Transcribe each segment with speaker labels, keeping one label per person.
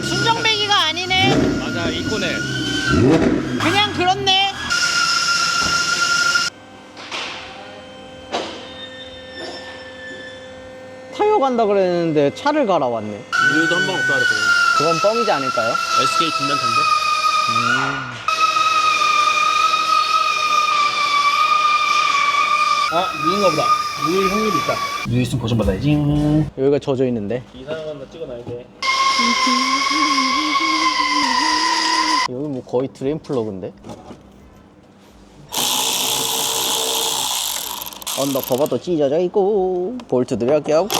Speaker 1: 순정배기가 아니네.
Speaker 2: 맞아, 이코네.
Speaker 1: 그냥 그렇네. 타요 간다 그랬는데 차를 갈아 왔네.
Speaker 2: 우유도 한 방 없다 그랬거든.
Speaker 1: 그건 뻥이지 않을까요?
Speaker 2: SK 진단탄데? 아, 누군가 보다. 우유 확률이 있다. 우유 있으면 보존받아야지.
Speaker 1: 여기가 젖어 있는데.
Speaker 2: 이상한 거 찍어놔야 돼.
Speaker 1: 여기 뭐 거의 드레인 플러그인데? 언더커버도 찢어져 있고 볼트도 몇 개 없고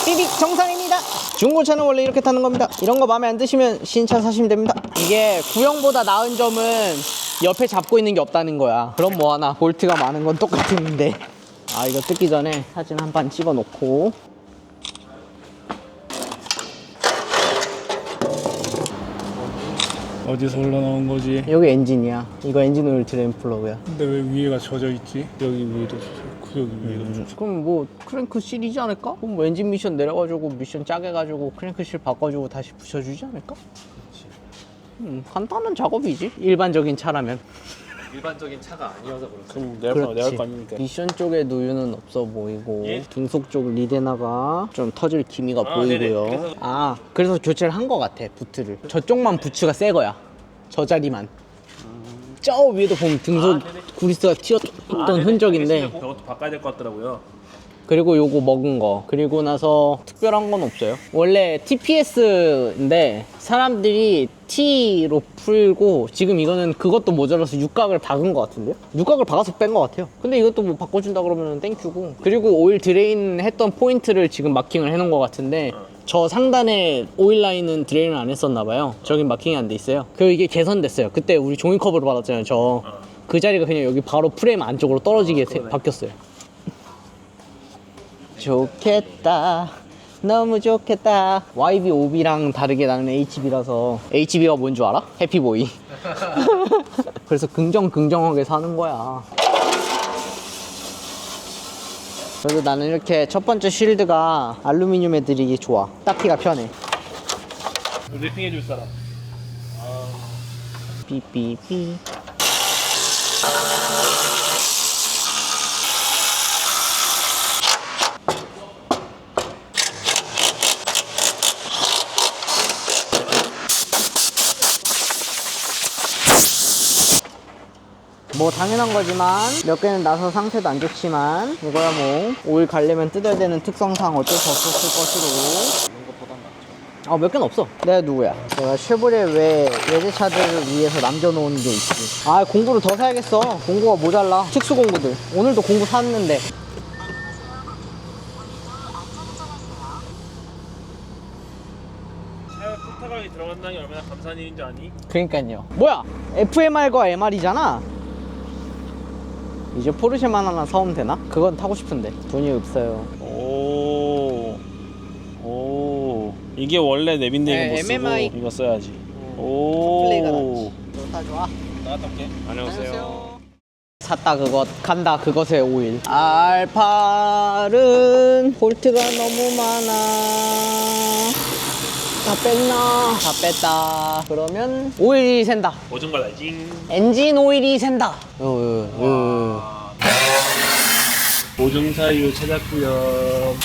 Speaker 1: 삐빅 정상입니다. 중고차는 원래 이렇게 타는 겁니다. 이런 거 마음에 안 드시면 신차 사시면 됩니다. 이게 구형보다 나은 점은 옆에 잡고 있는 게 없다는 거야. 그럼 뭐하나 볼트가 많은 건 똑같은데. 아, 이거 뜯기 전에 사진 한 판 찍어 놓고.
Speaker 3: 어디서 흘러나온 거지?
Speaker 1: 여기 엔진이야. 이거 엔진 오일 드레인 플러그야.
Speaker 3: 근데 왜 위에가 젖어 있지? 여기 위에도 젖어 있고 여기 위에도 젖어 있고.
Speaker 1: 그럼 뭐 크랭크 실이지 않을까? 그럼 뭐 엔진 미션 내려가지고 미션 짜게 가지고 크랭크 실 바꿔주고 다시 붙여주지 않을까? 간단한 작업이지. 일반적인 차라면.
Speaker 2: 일반적인 차가 아니어서 그렇지.
Speaker 3: 그럼 내가 할 거 아닙니까?
Speaker 1: 미션 쪽에 누유는 없어 보이고
Speaker 2: 예?
Speaker 1: 등속 쪽 리데나가 좀 터질 기미가
Speaker 2: 아,
Speaker 1: 보이고요.
Speaker 2: 네네. 그래서-
Speaker 1: 그래서 교체를 한 거 같아. 부트를. 저쪽만 부츠가 새 거야. 저 자리만. 저 위에도 보면 등속 구리스가 튀었던 흔적인데.
Speaker 2: 저것도 바꿔야 될 것 같더라고요.
Speaker 1: 그리고 요거 먹은 거. 그리고 나서 특별한 건 없어요. 원래 TPS인데 사람들이 T로 풀고 지금 이거는 그것도 모자라서 육각을 박은 것 같은데요? 육각을 박아서 뺀 것 같아요. 근데 이것도 뭐 바꿔준다 그러면 땡큐고. 그리고 오일 드레인 했던 포인트를 지금 마킹을 해놓은 것 같은데 저 상단에 오일 라인은 드레인을 안 했었나 봐요. 저긴 마킹이 안 돼 있어요. 그리고 이게 개선됐어요. 그때 우리 종이컵으로 받았잖아요. 저 그 자리가 그냥 여기 바로 프레임 안쪽으로 떨어지게 바뀌었어요. 좋겠다. 너무 좋겠다. YB5B랑 다르게 나는 HB라서. HB가 뭔 줄 알아? 해피보이. 그래서 긍정하게 사는 거야. 그래도 나는 이렇게 첫 번째 쉴드가 알루미늄 애들이 좋아. 닦기가 편해.
Speaker 2: 래핑 해줄 사람.
Speaker 1: 삐삐삐. 뭐 당연한 거지만 몇 개는 나서 상태도 안 좋지만 이거야 뭐 오일 갈려면 뜯어야 되는 특성상 어쩔 수 없었을 것으로. 몇 개는 없어. 내가 누구야? 내가 쉐보레 외제차들을 위해서 남겨놓은 게 있지. 공구를 더 사야겠어. 공구가 모자라. 특수 공구들. 오늘도 공구 샀는데.
Speaker 2: 차에 포타강이 들어간다는 게 얼마나 감사한 일인지 아니?
Speaker 1: 그러니까요. 뭐야? FMR과 MR이잖아. 이제 포르쉐만 하나 사오면 되나? 그건 타고 싶은데 돈이 없어요.
Speaker 2: 오. 이게 원래 내빈데이가 못 쓰고
Speaker 1: MMI.
Speaker 2: 이거 써야지.
Speaker 1: 플레이가
Speaker 2: 오.
Speaker 1: 좋다 좋아.
Speaker 2: 나갔다 올게. 안녕하세요.
Speaker 1: 샀다 그것 간다 그것의 오일. 알팔은 볼트가 너무 많아. 다 뺐나? 다 뺐다. 그러면 오일이 샌다.
Speaker 2: 보증 받아야지.
Speaker 1: 엔진 오일이 샌다.
Speaker 2: 보증사유 찾았고요.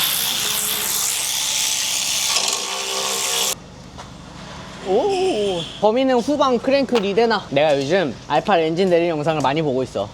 Speaker 1: 오. 범인은 후방 크랭크 리데나. 내가 요즘 알팔 엔진 내리는 영상을 많이 보고 있어.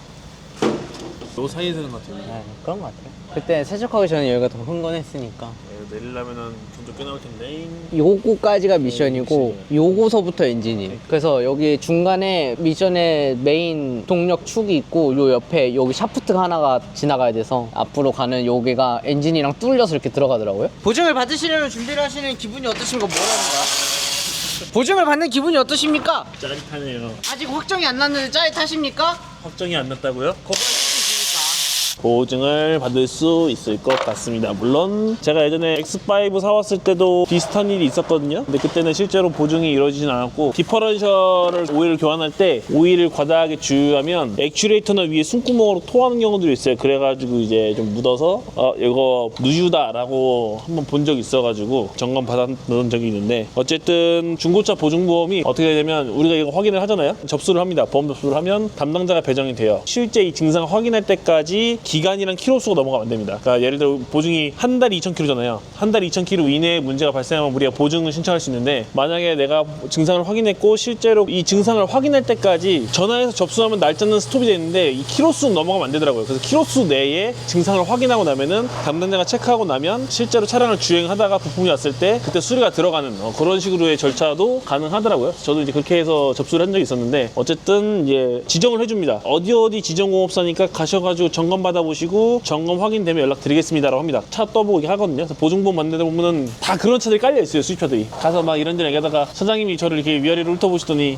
Speaker 2: 요 사이에 드는 것 같아요.
Speaker 1: 네, 그런 것 같아요. 그때 세척하기 전에 여기가 더 흥건했으니까.
Speaker 2: 내리려면은 돈도 꽤 나올 텐데.
Speaker 1: 요거까지가 미션이고 요거서부터 엔진이에요. 그래서 여기 중간에 미션의 메인 동력 축이 있고 요 옆에 여기 샤프트가 하나가 지나가야 돼서 앞으로 가는 여기가 엔진이랑 뚫려서 이렇게 들어가더라고요. 보증을 받으시려면 준비를 하시는 기분이 어떠신가 뭐라는 거야? 보증을 받는 기분이 어떠십니까?
Speaker 2: 짜릿하네요.
Speaker 1: 아직 확정이 안 났는데 짜릿하십니까?
Speaker 2: 확정이 안 났다고요?
Speaker 1: 거부할 수 있으니까.
Speaker 4: 보증을 받을 수 있을 것 같습니다. 물론 제가 예전에 X5 사왔을 때도 비슷한 일이 있었거든요. 근데 그때는 실제로 보증이 이루어지진 않았고, 디퍼런셜을 오일을 교환할 때 오일을 과다하게 주유하면 액추레이터나 위에 숨구멍으로 토하는 경우들이 있어요. 그래가지고 이제 좀 묻어서 이거 누유다라고 한번 본 적이 있어가지고 점검 받았던 적이 있는데, 어쨌든 중고차 보증보험이 어떻게 되냐면 우리가 이거 확인을 하잖아요. 접수를 합니다. 보험 접수를 하면 담당자가 배정이 돼요. 실제 이 증상을 확인할 때까지 기간이랑 키로수가 넘어가면 안 됩니다. 그러니까 예를 들어 보증이 한 달에 2,000km잖아요. 한 달에 2,000km 이내에 문제가 발생하면 우리가 보증을 신청할 수 있는데, 만약에 내가 증상을 확인했고 실제로 이 증상을 확인할 때까지 전화해서 접수하면 날짜는 스톱이 되는데 이 키로수 넘어가면 안 되더라고요. 그래서 키로수 내에 증상을 확인하고 나면은 담당자가 체크하고 나면 실제로 차량을 주행하다가 부품이 왔을 때 그때 수리가 들어가는 그런 식으로의 절차도 가능하더라고요. 저도 이제 그렇게 해서 접수를 한 적이 있었는데, 어쨌든 이제 지정을 해줍니다. 어디 지정공업사니까 가셔가지고 점검 받아보시고 점검 확인되면 연락드리겠습니다라고 합니다. 차 떠보고 이렇게 하거든요. 그래서 보증보험 만드다 보면은 다 그런 차들이 깔려 있어요. 수입차들이. 가서 막 이런저런 얘기하다가 사장님이 저를 이렇게 위아래로 훑어보시더니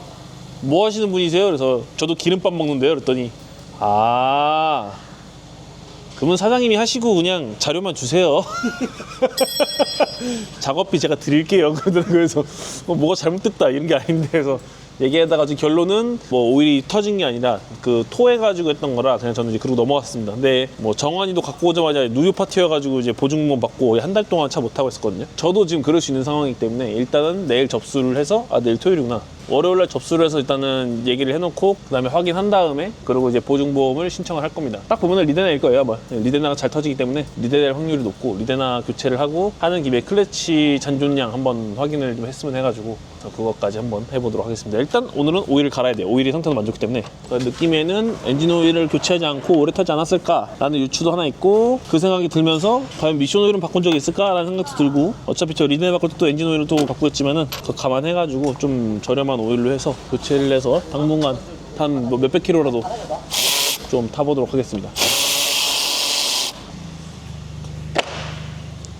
Speaker 4: 뭐 하시는 분이세요? 그래서 저도 기름밥 먹는데요. 그랬더니 그러면 사장님이 하시고 그냥 자료만 주세요. 작업비 제가 드릴게요. 그래서 뭐가 잘못됐다 이런 게 아닌데, 그래서 얘기하다가 결론은 뭐 오일이 터진 게 아니라 그 토해가지고 했던 거라 그냥 저는 이제 그러고 넘어갔습니다. 근데 뭐 정환이도 갖고 오자마자 누유 파티여가지고 이제 보증금 받고 한 달 동안 차 못 타고 있었거든요. 저도 지금 그럴 수 있는 상황이기 때문에 일단은 내일 접수를 해서 내일 토요일이구나. 월요일날 접수를 해서 일단은 얘기를 해놓고 그 다음에 확인한 다음에 그리고 이제 보증보험을 신청을 할 겁니다. 딱 보면은 리데나일 거예요 아마. 리데나가 잘 터지기 때문에 리데나일 확률이 높고, 리데나 교체를 하고 하는 김에 클러치 잔존량 한번 확인을 좀 했으면 해가지고 그것까지 한번 해보도록 하겠습니다. 일단 오늘은 오일을 갈아야 돼요. 오일의 상태도 만족기 때문에. 느낌에는 엔진 오일을 교체하지 않고 오래 타지 않았을까라는 유추도 하나 있고, 그 생각이 들면서 과연 미션 오일은 바꾼 적이 있을까라는 생각도 들고, 어차피 저 리데나 바꿀 때 또 엔진 오일을 또 바꾸겠지만은 그거 감안해가지고 좀 저렴한 오일로 해서 교체를 해서 당분간 한 몇백 킬로라도 좀 타보도록 하겠습니다.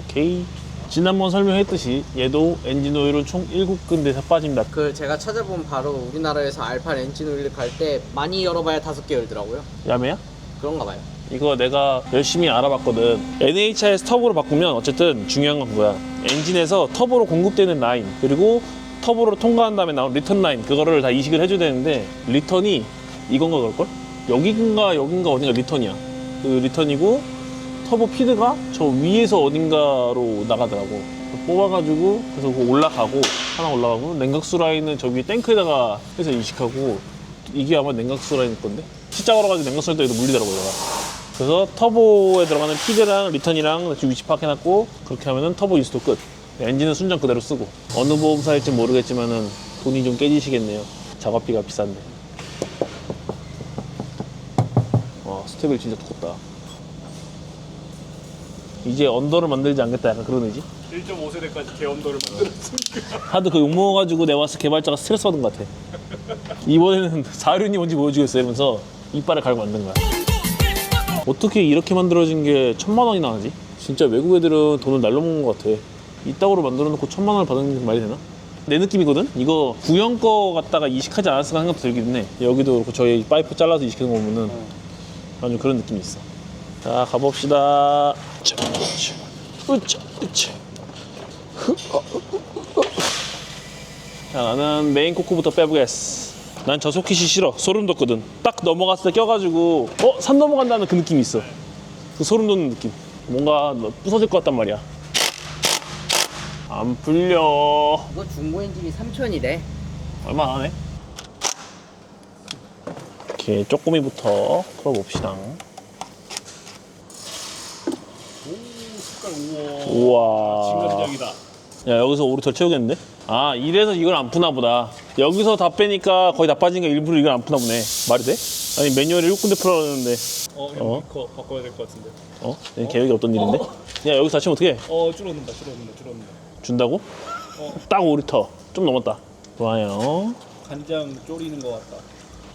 Speaker 4: 오케이. 지난번 설명했듯이 얘도 엔진 오일은 총 7군데에서 빠집니다.
Speaker 1: 그 제가 찾아본 바로 우리나라에서 알파 엔진 오일 갈 때 많이 열어봐야 5개 열더라고요.
Speaker 4: 야매야?
Speaker 1: 그런가 봐요.
Speaker 4: 이거 내가 열심히 알아봤거든. NHI에서 터보로 바꾸면 어쨌든 중요한 건 그거야. 엔진에서 터보로 공급되는 라인, 그리고 터보로 통과한 다음에 나온 리턴 라인, 그거를 다 이식을 해줘야 되는데, 리턴이 이건가 그럴걸? 여긴가 어딘가 리턴이야. 그 리턴이고 터보 피드가 저 위에서 어딘가로 나가더라고. 뽑아가지고 그래서 그거 올라가고, 하나 올라가고, 냉각수 라인은 저 위에 탱크에다가 해서 이식하고, 이게 아마 냉각수 라인일 건데 진짜 걸어가지고 냉각수 라인도 물리더라고요. 얘가. 그래서 터보에 들어가는 피드랑 리턴이랑 위치 파악해놨고, 그렇게 하면은 터보 인스톨 끝. 엔진은 순정 그대로 쓰고. 어느 보험사일지 모르겠지만은 돈이 좀 깨지시겠네요. 작업비가 비싼데. 와, 스텝일 진짜 두껍다. 이제 언더를 만들지 않겠다, 약간 그런 의지?
Speaker 3: 1.5세대까지 대언더를 만들었으니까.
Speaker 4: 하도 그 욕먹어가지고 내가 봤을 때 개발자가 스트레스 받은 것 같아. 이번에는 사륜이 뭔지 보여주겠어 이러면서 이빨을 갈고 만든 거야. 어떻게 이렇게 만들어진 게 1,000만 원이나 하지? 진짜 외국 애들은 돈을 날로 먹는 것 같아. 이따구로 만들어 놓고 1,000만 원을 받는 게 말이 되나? 내 느낌이거든? 이거 구형 거 갖다가 이식하지 않았을까 생각도 들긴 해. 여기도 그렇고 저희 파이프 잘라서 이식하는 거 보면은 아주 그런 느낌이 있어. 자, 가봅시다. 자, 나는 메인 코크부터 빼보겠어. 난 저속킷이 싫어. 소름 돋거든. 딱 넘어갔을 때 껴가지고 산 넘어간다는 그 느낌이 있어. 그 소름 돋는 느낌. 뭔가 부서질 것 같단 말이야. 안 풀려.
Speaker 1: 이거 중고 엔진이 3,000이래.
Speaker 4: 얼마 안 하네. 이렇게 쪼꼬미부터 풀어봅시다. 우와.
Speaker 3: 진감장이다.
Speaker 4: 야, 여기서 오류 더 채우겠는데? 아, 이래서 이걸 안 푸나 보다. 여기서 다 빼니까 거의 다 빠지니까 일부러 이걸 안 푸나 보네. 말이 돼? 아니, 매뉴얼에 6군데 풀어놨는데.
Speaker 3: 형 이거 바꿔야 될 것 같은데.
Speaker 4: 내 계획이 어떤 일인데? 야, 여기서 다치면 어떡해?
Speaker 3: 줄어든다.
Speaker 4: 준다고? 딱 5리터. 좀 넘었다. 좋아요.
Speaker 3: 간장 졸이는 것 같다.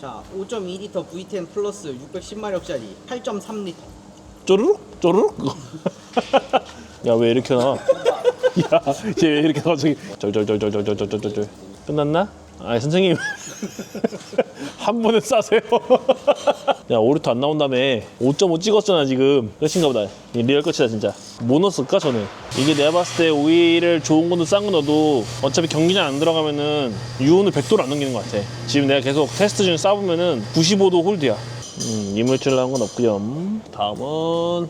Speaker 1: 자, 5.2L V10 플러스 610마력짜리 8.3L.
Speaker 4: 쪼르륵? 쪼르륵? 야, 왜 이렇게 나와? 야, 얘 왜 이렇게 나와? 저기 쫄쫄쫄쫄쫄쫄쫄쫄쫄. 끝났나? 아, 선생님. 한 번에 싸세요. 야, 5리터 안 나온다며. 5.5 찍었잖아, 지금. 끝인가 보다. 리얼 끝이다, 진짜. 뭐 넣었을까, 저는? 이게 내가 봤을 때 오일을 좋은 건도 싼 건 넣어도 어차피 경기장 안 들어가면은 유온을 100도를 안 넘기는 것 같아. 지금 내가 계속 테스트 중에 쏴보면은 95도 홀드야. 이물질 나온 건 없고요. 다음은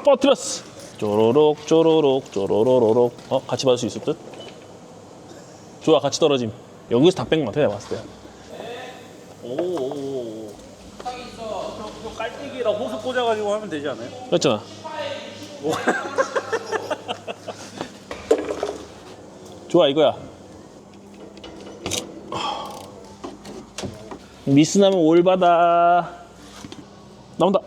Speaker 4: 빠뜨렸어. 쪼로록 쪼로록 쪼로로로록. 같이 받을 수 있을 듯? 좋아, 같이 떨어짐. 여기서 다 뺀 것 같아, 내가 봤을 때. 오오오.
Speaker 2: 저 깔때기랑 호수 꽂아가지고 하면 되지 않아요?
Speaker 4: 그랬잖아. 좋아, 이거야. 미스 나면 올 받아. 나온다.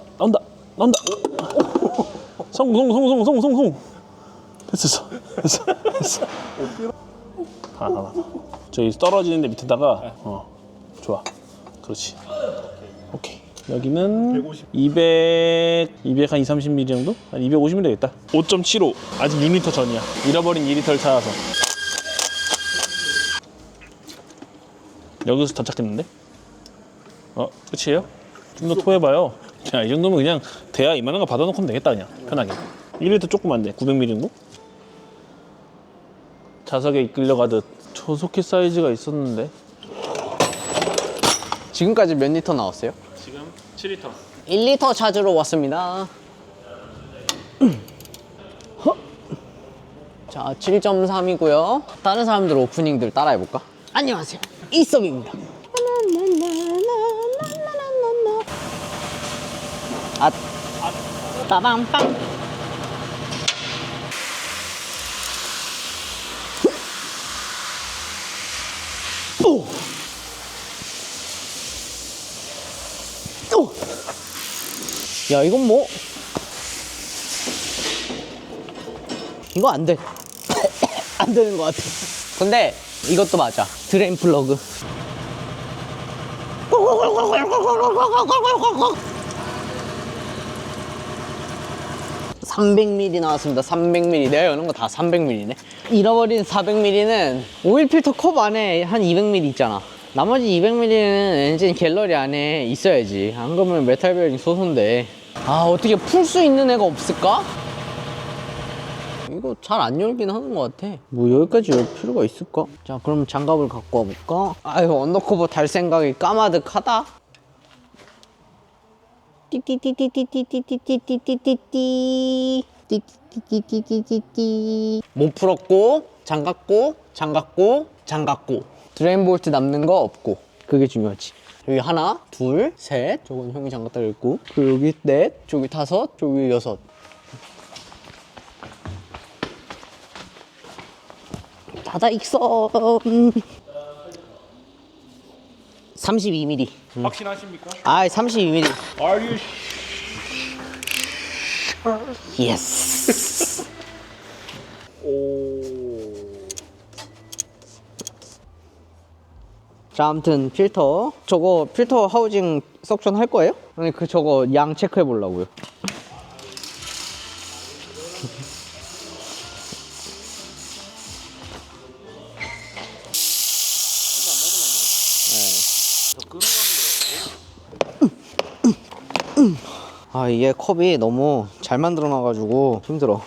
Speaker 4: 성공. 됐어. 하나. 저기 떨어지는데 밑에다가 좋아. 그렇지. 오케이. 여기는 200한 230ml 정도? 한 250ml 되겠다. 5.75. 아직 2m 전이야. 잃어버린 2리터를 찾아서. 여기서 도착했는데? 끝이에요? 좀 더 토해봐요. 자, 이 정도면 그냥 대야 이만한 거 받아놓고 하면 되겠다, 그냥. 편하게. 1리터 조금 돼. 900ml 정도? 자석에 이끌려 가듯. 저 소켓 사이즈가 있었는데.
Speaker 1: 지금까지 몇 리터 나왔어요?
Speaker 4: 지금 7리터.
Speaker 1: 1리터 찾으러 왔습니다. 자, 7.3이고요. 다른 사람들 오프닝들 따라해볼까? 안녕하세요, 이썸입니다. 빠밤빵. 오! 야, 이건 뭐? 이거 안 돼. 안 되는 것 같아. 근데 이것도 맞아. 드레인 플러그. 300ml 나왔습니다. 300ml. 내가 여는 거 다 300ml네. 잃어버린 400ml는 오일 필터 컵 안에 한 200ml 있잖아. 나머지 200ml는 엔진 갤러리 안에 있어야지. 안 그러면 메탈 베어링 소손데. 어떻게 풀 수 있는 애가 없을까? 이거 잘 안 열긴 하는 것 같아. 뭐 여기까지 열 필요가 있을까? 자, 그럼 장갑을 갖고 와볼까? 아유, 언더커버 달 생각이 까마득하다. 띠띠띠띠띠띠띠띠띠띠띠 띠띠띠띠띠띠. 못 풀었고, 장갑고. 드레인 볼트 남는 거 없고. 그게 중요하지. 여기 하나, 둘, 셋. 저건 형이 장갑 달렸고. 그리고 여기 넷, 저기 다섯, 저기 여섯. 닫아 익서. 32mm.
Speaker 2: 확신하십니까?
Speaker 1: 32mm.
Speaker 2: Are you
Speaker 1: 예스. 자, 아무튼 필터. 저거 필터 하우징 석션 할 거예요? 아니, 저거 양 체크해 보려고요. 이게 컵이 너무 잘 만들어 놔가지고 힘들어.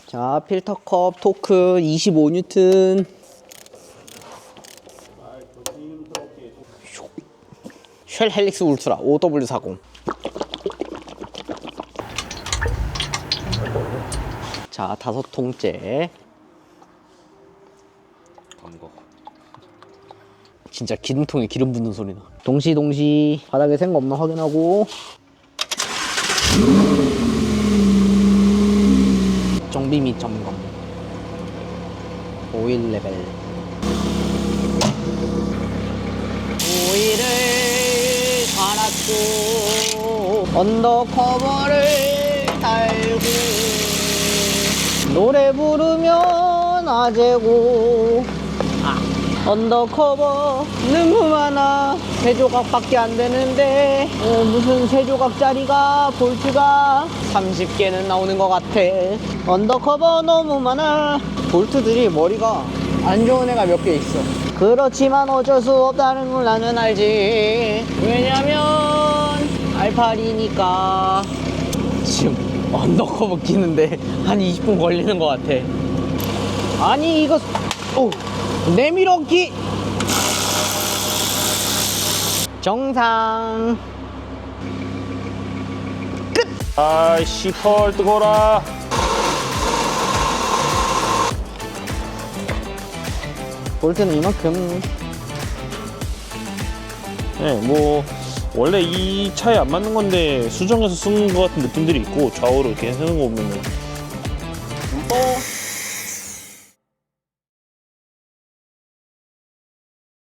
Speaker 1: 자, 필터컵 토크 25N. 쉘 헬릭스 울트라 OW40. 자, 5통째. 진짜 기름통에 기름 붓는 소리나. 동시 바닥에 샌 거 없나 확인하고. 정비 및 점검. 오일 레벨. 오일을 갈았고 언더커버를 달고 노래 부르면 아재고. 언더커버 너무 많아. 3조각밖에 안 되는데 무슨 3조각짜리가 볼트가 30개는 나오는 것 같아. 언더커버 너무 많아. 볼트들이 머리가 안 좋은 애가 몇 개 있어. 그렇지만 어쩔 수 없다는 걸 나는 알지. 왜냐면 알파리니까. 지금 언더커브 끼는데 한 20분 걸리는 것 같아. 아니 이거 내밀어기 정상.
Speaker 4: 아이씨 펄 뜨거라.
Speaker 1: 볼트는 이만큼.
Speaker 4: 네, 뭐 원래 이 차에 안 맞는 건데 수정해서 쓰는 것 같은 느낌들이 있고 좌우로 이렇게 해놓은 거 보면은